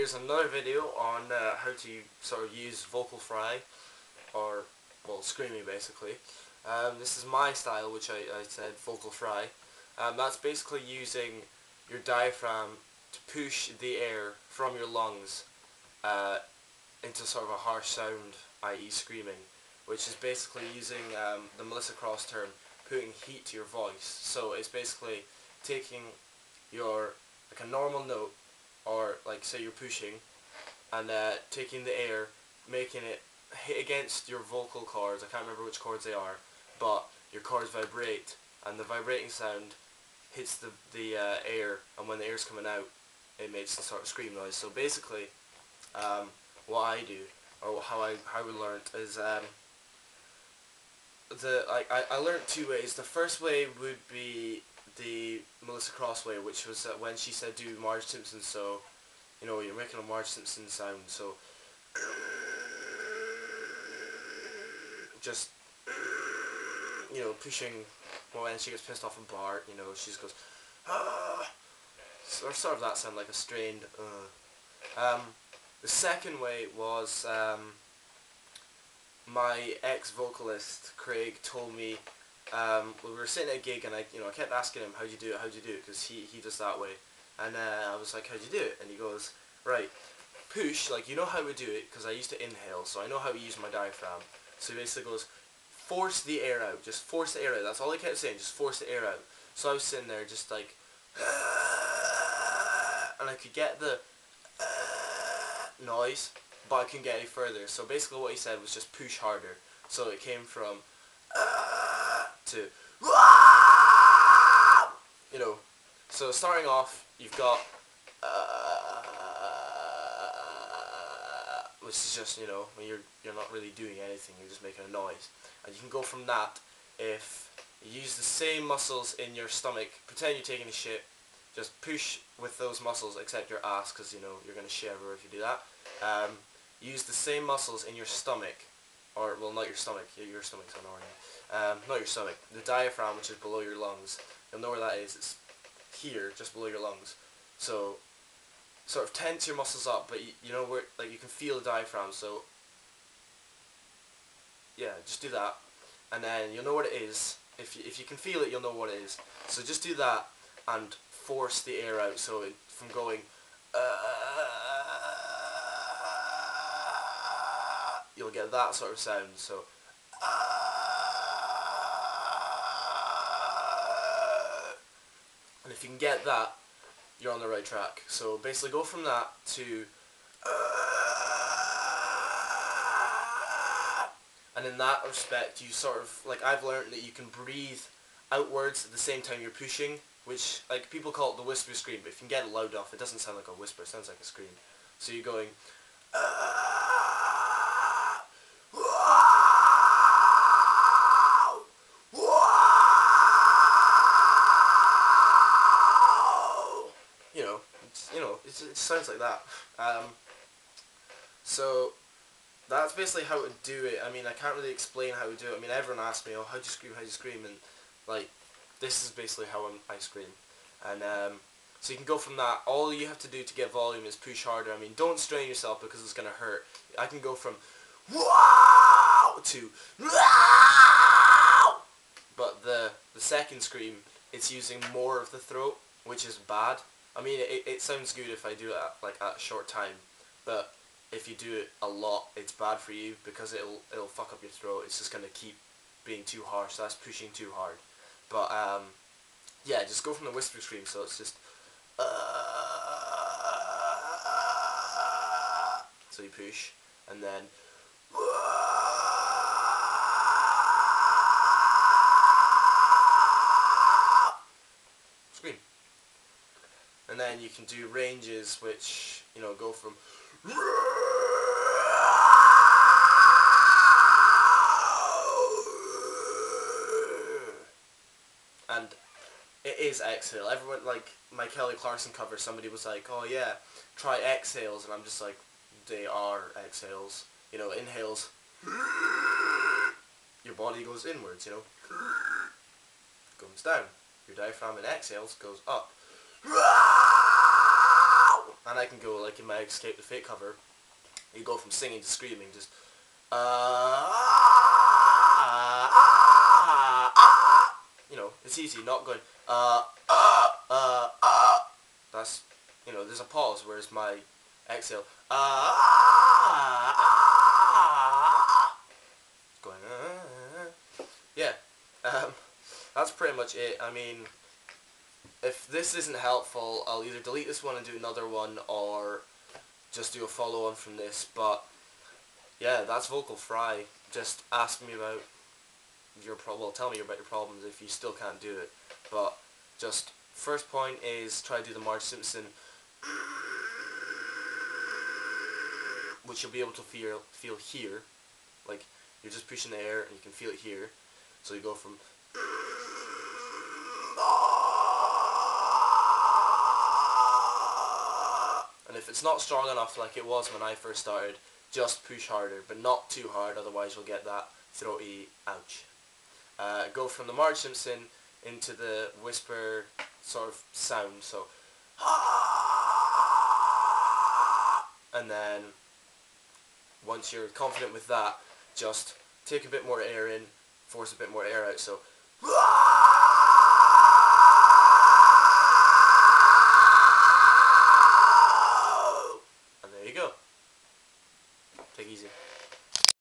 here's another video on how to sort of use vocal fry, or, well, screaming basically. This is my style, which I said vocal fry. That's basically using your diaphragm to push the air from your lungs into sort of a harsh sound, i.e. screaming, which is basically using the Melissa Cross term, putting heat to your voice. So it's basically taking your, like a normal note, or like say you're pushing, and taking the air, making it hit against your vocal cords. I can't remember which cords they are, but your cords vibrate, and the vibrating sound hits the air, and when the air's coming out, it makes the sort of scream noise. So basically, what I do, or how we learnt, is I learnt two ways. The first way would be the Melissa Cross way, which was when she said do Marge Simpson. So, you know, you're making a Marge Simpson sound. So, just, you know, pushing. Well, when she gets pissed off in Bart, you know, she just goes, ah, or sort of that sound, like a strained. The second way was my ex-vocalist Craig told me. We were sitting at a gig, and I kept asking him, how'd you do it, because he does that way, and I was like, how'd you do it? And he goes, right, push, like, you know how we do it, because I used to inhale, so I know how to use my diaphragm. So he basically goes, force the air out, just force the air out. That's all he kept saying, just force the air out. So I was sitting there just like, and I could get the noise, but I couldn't get any further. So basically what he said was just push harder. So it came from to, you know. So starting off, you've got which is just, you know, when you're not really doing anything, you're just making a noise. And you can go from that if you use the same muscles in your stomach. Pretend you're taking a shit. Just push with those muscles, except your ass, because, you know, you're going to shit everywhere if you do that. Use the same muscles in your stomach, or, well, not your stomach, your stomach's annoying. Not your stomach, the diaphragm, which is below your lungs. You'll know where that is. It's here, just below your lungs. So, sort of tense your muscles up, but you know where, like, you can feel the diaphragm. So, yeah, just do that, and then you'll know what it is. If you can feel it, you'll know what it is. So just do that and force the air out. So from going, you'll get that sort of sound. So, and if you can get that, you're on the right track. So basically go from that to, and in that respect, you sort of, like, I've learned that you can breathe outwards at the same time you're pushing, which, like, people call it the whisper scream, but if you can get it loud enough, it doesn't sound like a whisper, it sounds like a scream. So you're going, it sounds like that. So that's basically how to do it. I mean, I can't really explain how to do it. I mean, everyone asks me, oh, how'd you scream, and, like, this is basically how I scream. And so you can go from that. All you have to do to get volume is push harder. I mean, don't strain yourself because it's going to hurt. I can go from wow to wow, but the second scream, it's using more of the throat, which is bad. I mean, it sounds good if I do it at a short time, but if you do it a lot, it's bad for you because it'll fuck up your throat. It's just gonna keep being too harsh. So that's pushing too hard. But yeah, just go from the whisper scream. So it's just so you push, and then scream. And then you can do ranges, which, you know, go from and it is exhale. Everyone, like my Kelly Clarkson cover, somebody was like, oh yeah, try exhales, and I'm just like, they are exhales. You know, inhales, your body goes inwards, you know, goes down. Your diaphragm in exhales goes up. And I can go, like in my Escape the Fate cover, you go from singing to screaming, just you know, it's easy, not going that's, you know, there's a pause, whereas my exhale going yeah. That's pretty much it. I mean, if this isn't helpful, I'll either delete this one and do another one, or just do a follow-on from this. But yeah, that's vocal fry. Just ask me about your tell me about your problems if you still can't do it. But just first point is try to do the Marge Simpson, which you'll be able to feel here. Like, you're just pushing the air and you can feel it here. So you go from and if it's not strong enough like it was when I first started, just push harder, but not too hard, otherwise you'll get that throaty ouch. Go from the Marge Simpson into the whisper sort of sound, so and then once you're confident with that, just take a bit more air in, force a bit more air out, so